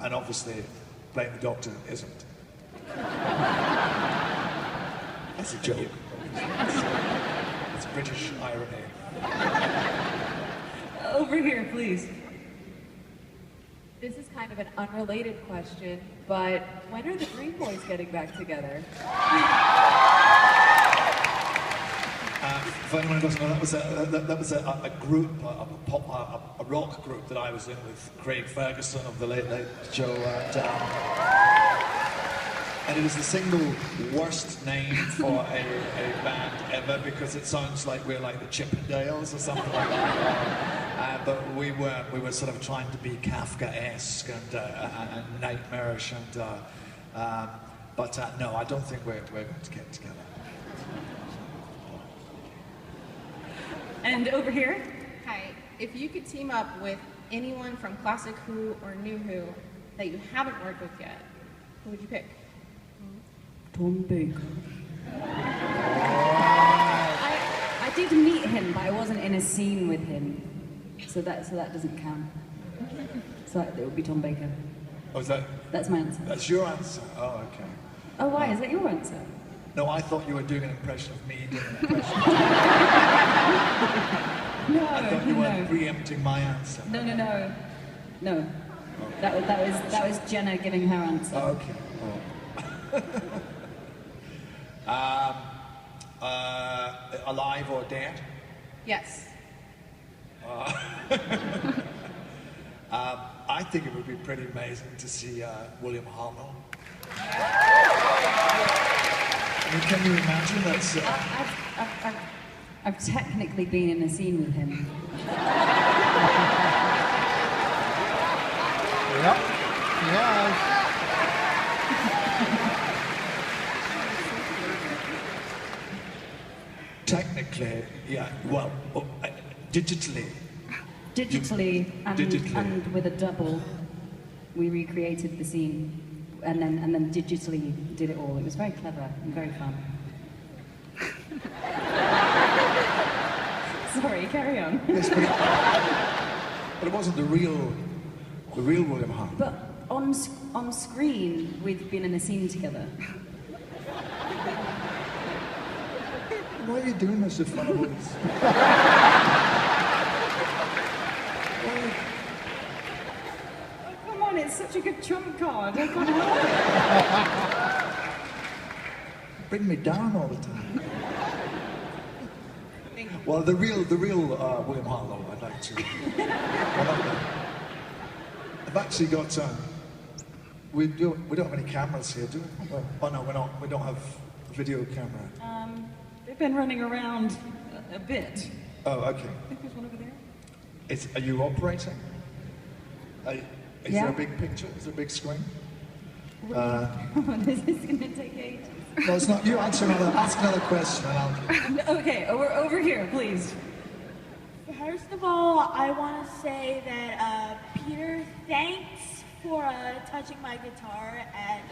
and obviously playing the Doctor isn't. That's a joke. It's British irony. Over here, please. This is kind of an unrelated question, but when are the Green Boys getting back together? For anyone who doesn't know, that was a group, a rock group that I was in with Craig Ferguson of the Late Late Show, and it is the single worst name for a band ever because it sounds like we're like the Chippendales or something like that. But we were sort of trying to be Kafka-esque and nightmarish, but no, I don't think we're going to get together. And over here? Hi. If you could team up with anyone from Classic Who or New Who that you haven't worked with yet, who would you pick? Tom Baker. I did meet him, but I wasn't in a scene with him, so that doesn't count. So it would be Tom Baker. Oh, is that? That's my answer. That's your answer. Oh, okay. Oh, why? Is that your answer? No, I thought you were doing an impression of me doing an impression of No, I thought you were preempting my answer. No. Oh. That was Jenna giving her answer. Oh, okay. Oh. Alive or dead? Yes. I think it would be pretty amazing to see William Hartnell. I mean, can you imagine that? I've technically been in a scene with him. Yep. Yeah. Technically, yeah. Well, digitally. Digitally and with a double, we recreated the scene. And then digitally did it all. It was very clever and very fun. Sorry, carry on. Yes, but it wasn't the real William Hartnell. But on screen, we've been in a scene together. Why are you doing this in front of us? Come on, it's such a good trump card. I can't help it. Bring me down all the time. Well, the real William Hartnell, I'd like to. I've actually got. We don't have any cameras here, do we? Oh no, we don't have a video camera. They've been running around a bit. Oh, okay. I think there's one over there. Are you operating? Is there a big picture? Is there a big screen? This is going to take ages. No, it's not. You ask another question and I'll... Okay, over here, please. First of all, I want to say that, Peter, thanks for touching my guitar at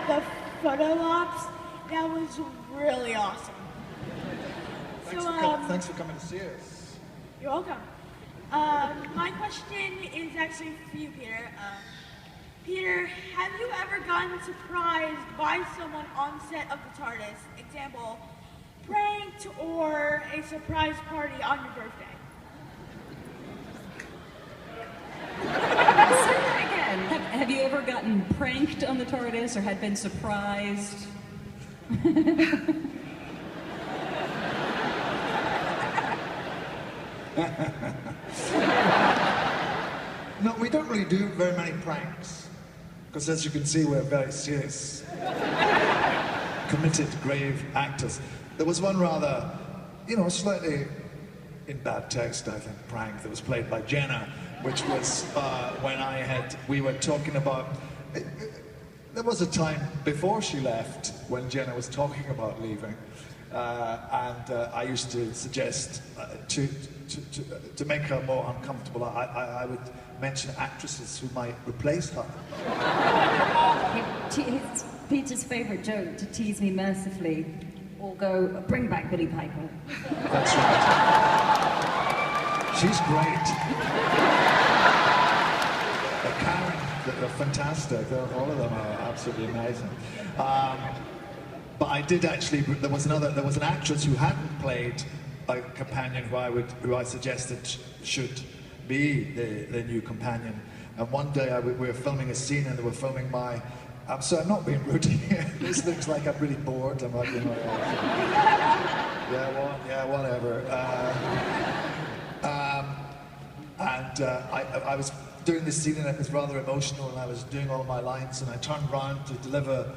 the photo ops. That was really awesome. Thanks for coming to see us. You're welcome. My question is actually for you, Peter. Peter, have you ever gotten surprised by someone on set of the TARDIS? Example, pranked or a surprise party on your birthday? Say that again. Have you ever gotten pranked on the TARDIS or had been surprised? No, we don't really do very many pranks. Because as you can see, we're very serious, committed, grave actors. There was one rather, slightly in bad taste, I think, prank that was played by Jenna, which was when we were talking about, there was a time before she left when Jenna was talking about leaving, and I used to suggest to make her more uncomfortable, I would mention actresses who might replace her. It's Peter's favourite joke, to tease me mercifully, or go, bring back Billie Piper. That's right. She's great. Karen, they're fantastic. All of them are absolutely amazing. But I did actually. There was an actress who hadn't played a companion who I suggested should be the new companion. And one day we were filming a scene, and they were filming my. So I'm not being rude here. This looks like I'm really bored. I'm like, yeah, whatever. I was doing this scene, and it was rather emotional, and I was doing all my lines, and I turned around to deliver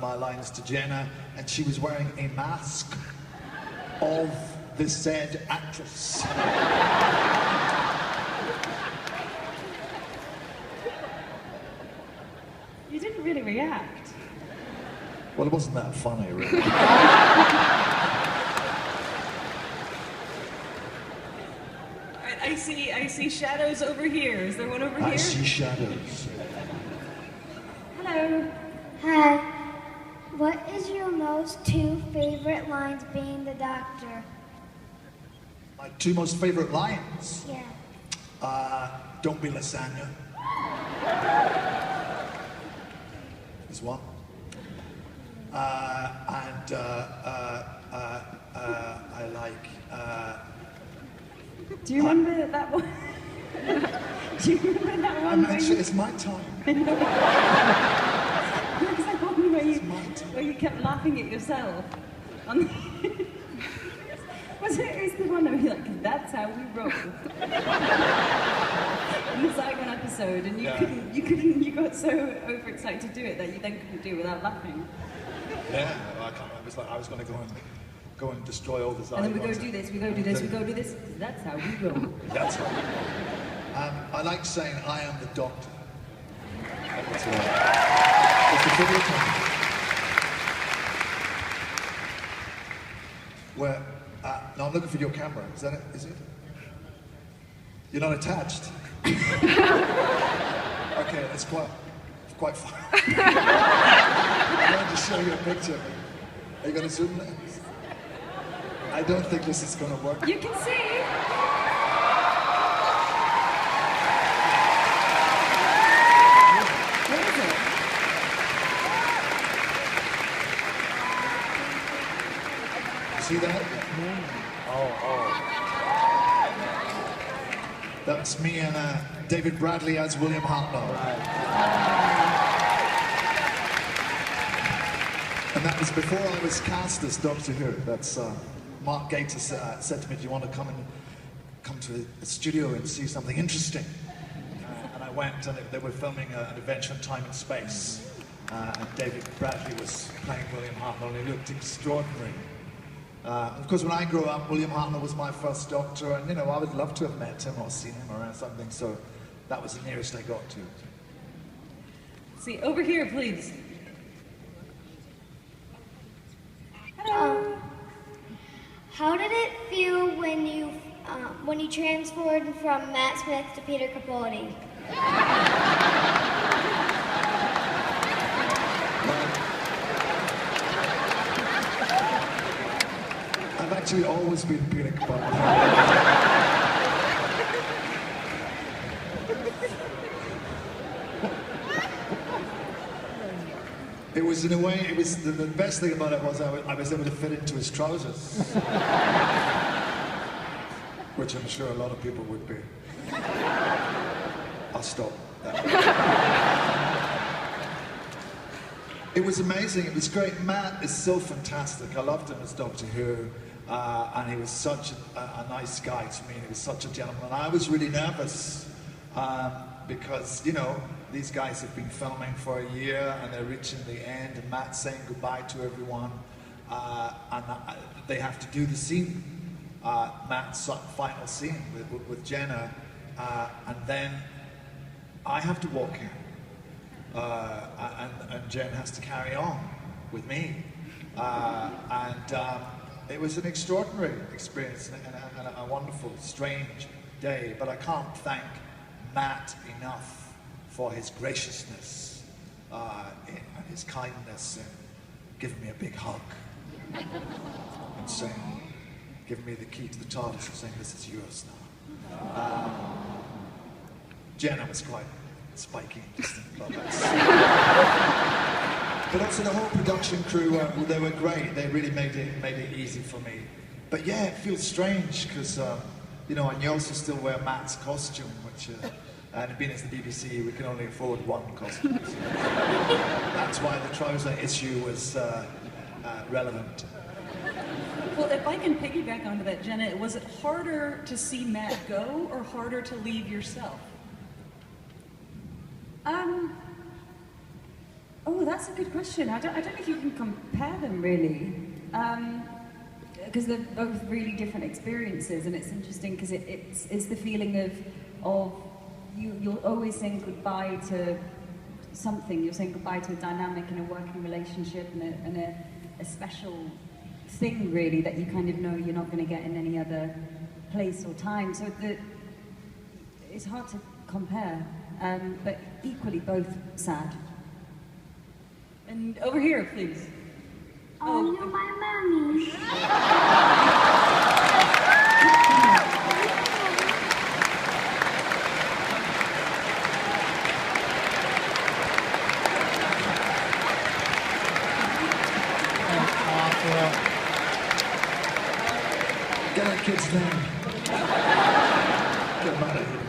my lines to Jenna, and she was wearing a mask of the said actress. You didn't really react. Well, it wasn't that funny, really. I see shadows over here. Is there one over here? I see shadows. Hello. Hi. What is your most two favorite lines being the doctor? My two most favorite lines? Yeah. Don't be lasagna. Is one. I like. Do you remember that one? Do you remember that one? Actually, it's my time. There's that one where you kept laughing at yourself. Was it the one that was like, that's how we roll? In the Zygon episode, and you got so overexcited to do it that you then couldn't do it without laughing. Yeah, I was going to go and destroy all the Zygons. And then we go do this, we go do this, we go do this. That's how we roll. That's how. I like saying I am the doctor. It's a video time. Where? No, I'm looking for your camera. Is that it? Is it? You're not attached. Okay, that's quite far. I'm going to show you a picture. Are you going to zoom in? I don't think this is going to work. You can see. What is it? See that? Oh. That's me and David Bradley as William Hartnell. And that was before I was cast as Doctor Who. That's Mark Gator said to me, "Do you want to come to the studio and see something interesting?" And I went, and they were filming an adventure in time and space. And David Bradley was playing William Hartnell, and he looked extraordinary. Of course, when I grew up, William Hartnell was my first Doctor, and I would love to have met him or seen him or something. So that was the nearest I got to it. See, over here, please. Hello. How did it feel when you transferred from Matt Smith to Peter Capaldi? I've actually always been Peter Capaldi. It was, in a way, it was the best thing about it was I was able to fit into his trousers. Which I'm sure a lot of people would be. I'll stop that. It was amazing, it was great. Matt is so fantastic. I loved him as Doctor Who. And he was such a nice guy to me. He was such a gentleman. And I was really nervous because, these guys have been filming for a year and they're reaching the end, and Matt's saying goodbye to everyone, and they have to do the scene, Matt's final scene with Jenna, and then I have to walk in, and Jen has to carry on with me, and it was an extraordinary experience and a wonderful, strange day, but I can't thank Matt enough for his graciousness and his kindness, and giving me a big hug and saying, giving me the key to the TARDIS and saying, "This is yours now." Jenna was quite spiky, distant buttocks. But also the whole production crew, they were great. They really made it easy for me. But yeah, it feels strange because, you know, and you also still wear Matt's costume, which, and being as the BBC, we can only afford one costume. So that's why the trouser issue was relevant. Well, if I can piggyback onto that, Jenna, was it harder to see Matt go or harder to leave yourself? Oh, that's a good question. I don't know if you can compare them really, because they're both really different experiences, and it's interesting because it's the feeling of you're always saying goodbye to something. You're saying goodbye to a dynamic and a working relationship and a special thing really that you kind of know you're not going to get in any other place or time. So it's hard to compare, but equally both sad. And over here, please. Oh, you're my mommy. Get that kid's name. Get him out of here.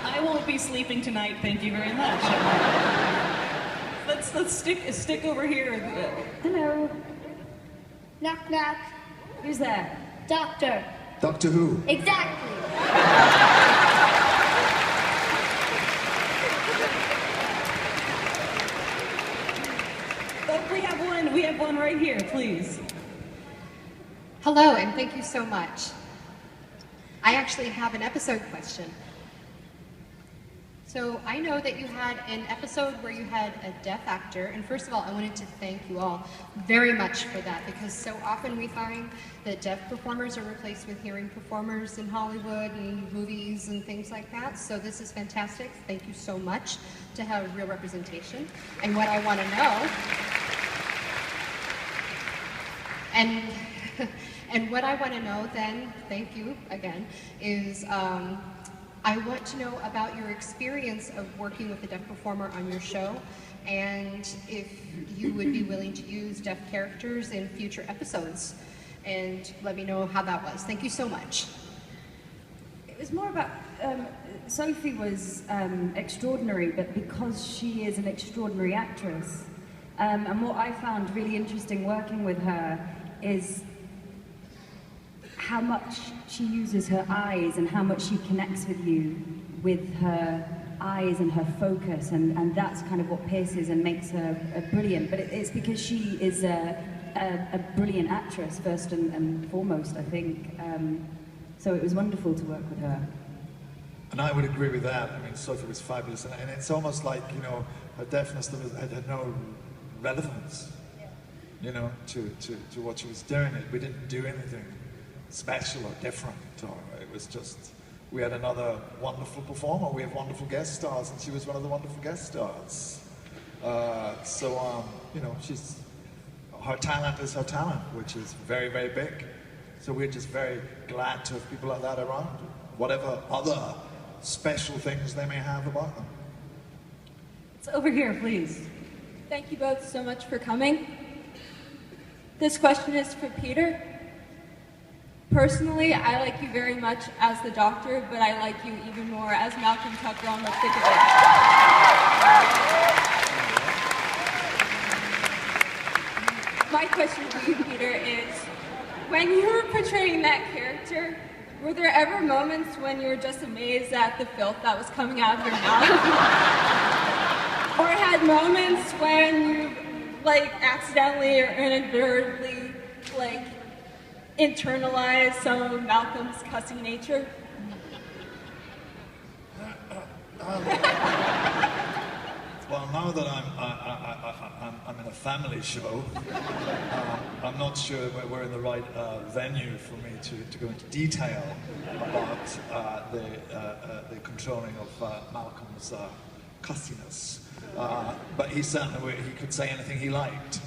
I won't be sleeping tonight, thank you very much. Let's stick over here. Hello. Knock, knock. Who's there? Doctor. Doctor Who. Exactly. Oh, we have one right here, please. Hello, and thank you so much. I actually have an episode question. So I know that you had an episode where you had a deaf actor, and first of all, I wanted to thank you all very much for that, because so often we find that deaf performers are replaced with hearing performers in Hollywood and movies and things like that. So this is fantastic. Thank you so much to have real representation. And what I want to know, and what I want to know then, thank you again, is I want to know about your experience of working with a deaf performer on your show, and if you would be willing to use deaf characters in future episodes, and let me know how that was. Thank you so much. It was more about, Sophie was extraordinary, but because she is an extraordinary actress, and what I found really interesting working with her is how much she uses her eyes and how much she connects with you with her eyes and her focus, and that's kind of what pierces and makes her brilliant. But it's because she is a brilliant actress first and foremost, I think. So it was wonderful to work with her. And I would agree with that. I mean, Sophie was fabulous, and it's almost like, you know, her deafness had no relevance, you know, to what she was doing. We didn't do anything special or different, or it was just, we had another wonderful performer. We have wonderful guest stars, and she was one of the wonderful guest stars. You know, her talent is her talent, which is very, very big. So we're just very glad to have people like that around, whatever other special things they may have about them. It's over here, please. Thank you both so much for coming. This question is for Peter. Personally, I like you very much as the Doctor, but I like you even more as Malcolm Tucker on The Thick of It. My question for you, Peter, is when you were portraying that character, were there ever moments when you were just amazed at the filth that was coming out of your mouth? Or had moments when you, like, accidentally or inadvertently, like, internalize some of Malcolm's cussing nature? Well, now that I'm in a family show, I'm not sure we're in the right venue for me to go into detail about the controlling of Malcolm's cussiness. But he could say anything he liked.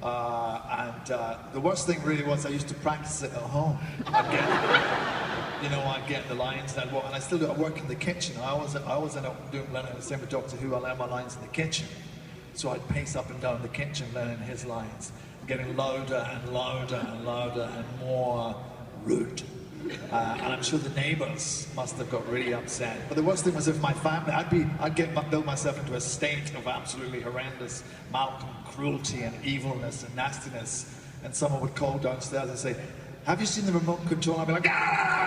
The worst thing really was I used to practice it at home again. you know, I'd get the lines and I'd walk, and I still do. I work in the kitchen. I always end up doing learning the same with Doctor Who. I learn my lines in the kitchen, so I'd pace up and down the kitchen learning his lines, getting louder and louder and louder and more rude. And I'm sure the neighbours must have got really upset. But the worst thing was if my family, I'd build myself into a state of absolutely horrendous Malcolm cruelty and evilness and nastiness, and someone would call downstairs and say, "Have you seen the remote control?" I'd be like, "Ah!"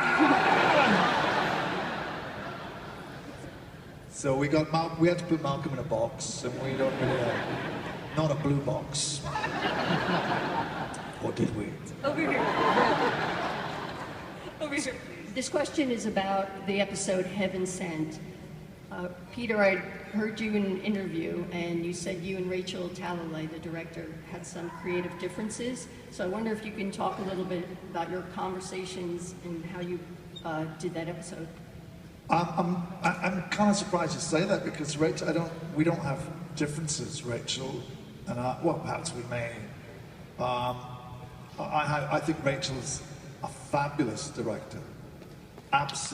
So we had to put Malcolm in a box, and we don't really, not a blue box. Or did we? Over here. Over here. This question is about the episode Heaven Sent. Peter, I heard you in an interview, and you said you and Rachel Talalay, the director, had some creative differences. So I wonder if you can talk a little bit about your conversations and how you did that episode. I'm kind of surprised you say that, because Rachel, we don't have differences, Rachel and I. Well, perhaps we may. I think Rachel's a fabulous director. Absolutely.